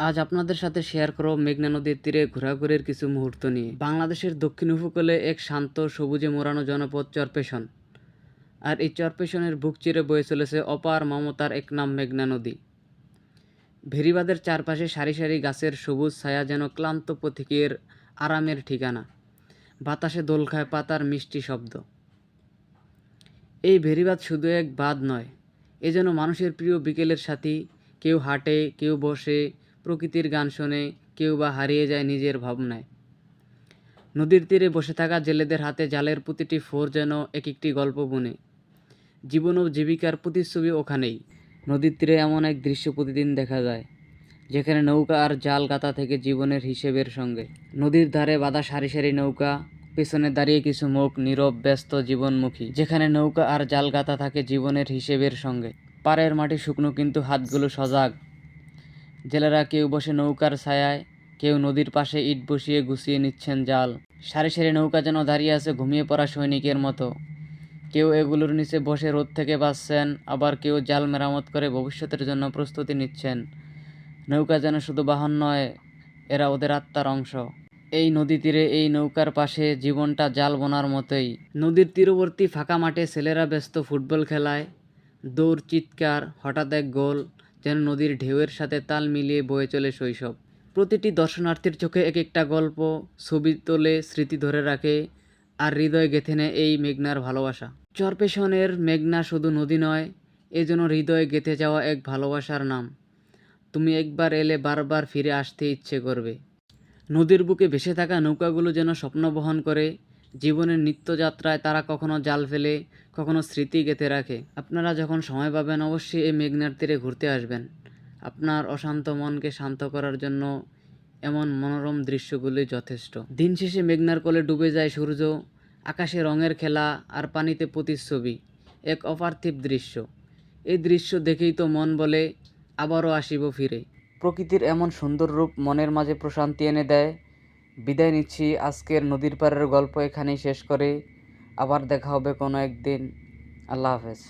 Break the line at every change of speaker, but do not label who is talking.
আজ আপনাদের সাথে শেয়ার করব মেঘনা নদীর তীরে ঘোরাঘুরির কিছু মুহূর্ত নিয়ে। বাংলাদেশের দক্ষিণ উপকূলে এক শান্ত সবুজে মোড়ানো জনপদ চরপেশন। আর এই চরপেশনের বুক চিরে বয়ে চলেছে অপার মমতার এক নাম মেঘনা নদী। ভেরিবাঁধের চারপাশে সারি সারি গাছের সবুজ ছায়া যেন ক্লান্ত পথিকের আরামের ঠিকানা। বাতাসে দোল খায় পাতার মিষ্টি শব্দ। এই ভেরিবাঁধ শুধু এক বাঁধ নয়, এ যেন মানুষের প্রিয় বিকেলের সাথী। কেউ হাঁটে, কেউ বসে প্রকৃতির গান শোনে, কেউ বা হারিয়ে যায় নিজের ভাবনায়। নদীর তীরে বসে থাকা জেলেদের হাতে জালের প্রতিটি ফোর যেন এক একটি গল্প বুনে। জীবন ও জীবিকার প্রতিচ্ছবি ওখানেই। নদীর তীরে এমন এক দৃশ্য প্রতিদিন দেখা যায়, যেখানে নৌকা আর জাল গাঁথা থেকে জীবনের হিসেবের সঙ্গে। নদীর ধারে বাঁধা সারি সারি নৌকা, পেছনে দাঁড়িয়ে কিছু মুখ নীরব ব্যস্ত জীবনমুখী, যেখানে নৌকা আর জাল গাঁথা থাকে জীবনের হিসেবের সঙ্গে। পাড়ের মাটি শুকনো কিন্তু হাতগুলো সজাগ। জেলেরা কেউ বসে নৌকার ছায়ায়, কেউ নদীর পাশে ইট বসিয়ে গুছিয়ে নিচ্ছেন জাল। সারি সারি নৌকা যেন দাঁড়িয়ে আছে ঘুমিয়ে পড়া সৈনিকের মতো। কেউ এগুলোর নিচে বসে রোদ থেকে বাঁচছেন, আবার কেউ জাল মেরামত করে ভবিষ্যতের জন্য প্রস্তুতি নিচ্ছেন। নৌকা যেন শুধু বাহন নয়, এরা ওদের আত্মার অংশ। এই নদী তীরে এই নৌকার পাশে জীবনটা জাল বোনার মতোই। নদীর তীরবর্তী ফাঁকা মাঠে ছেলেরা ব্যস্ত ফুটবল খেলায়। দৌড়, চিৎকার, হঠাৎ এক গোল, যেন নদীর ঢেউয়ের সাথে তাল মিলিয়ে বয়ে চলে শৈশব। প্রতিটি দর্শনার্থীর চোখে এক একটা গল্প, ছবি তোলে, স্মৃতি ধরে রাখে, আর হৃদয়ে গেঁথে নেয় এই মেঘনার ভালোবাসা। চরপেশনের মেঘনা শুধু নদী নয়, এ যেন হৃদয়ে গেঁথে যাওয়া এক ভালোবাসার নাম। তুমি একবার এলে বারবার ফিরে আসতে ইচ্ছে করবে। নদীর বুকে ভেসে থাকা নৌকাগুলো যেন স্বপ্ন বহন করে। জীবনের নিত্যযাত্রায় তারা কখনো জাল ফেলে, কখনো স্মৃতি গেঁথে রাখে। আপনারা যখন সময় পাবেন অবশ্যই এই মেঘনার তীরে ঘুরতে আসবেন। আপনার অশান্ত মনকে শান্ত করার জন্য এমন মনোরম দৃশ্যগুলি যথেষ্ট। দিন শেষে মেঘনার কোলে ডুবে যায় সূর্য, আকাশে রঙের খেলা আর পানিতে প্রতিচ্ছবি, এক অপার্থিব দৃশ্য। এই দৃশ্য দেখেই তো মন বলে আবারও আসিব ফিরে। প্রকৃতির এমন সুন্দর রূপ মনের মাঝে প্রশান্তি এনে দেয়। বিদায় নিচ্ছি, আজকের নদীর পাড়ের গল্প এখানেই শেষ করে। আবার দেখা হবে কোনো একদিন। আল্লাহ হাফেজ।